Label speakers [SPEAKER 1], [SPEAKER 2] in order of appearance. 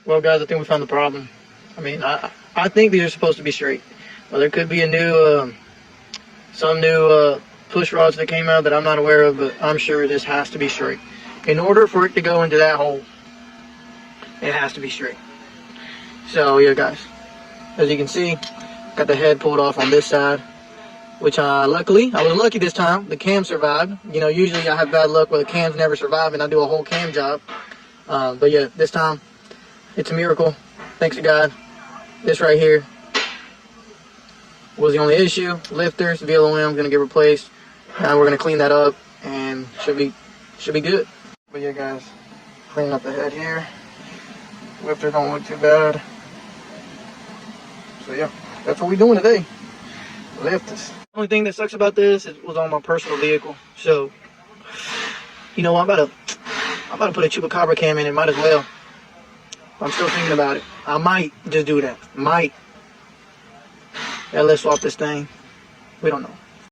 [SPEAKER 1] Well, guys, I think we found the problem. I mean, I think these are supposed to be straight. Well, there could be a new, some new push rods that came out that I'm not aware of, but I'm sure this has to be straight. In order for it to go into that hole, it has to be straight. So, yeah, guys, as you can see, got the head pulled off on this side, which luckily, I was lucky this time. The cam survived. You know, usually I have bad luck where the cams never survive and I do a whole cam job. But yeah, this time, it's a miracle. Thanks to God. This right here was the only issue. Lifters, VLOM, gonna get replaced. Now we're gonna clean that up and should be good. But yeah, guys, clean up the head here. Lifter don't look too bad. So yeah, that's what we're doing today. Lifters. The only thing that sucks about this is it was on my personal vehicle. So, you know, I'm about to put a Chupacabra cam in it. Might as well. I'm still thinking about it. I might just do that. Might. Yeah, let's swap this thing. We don't know.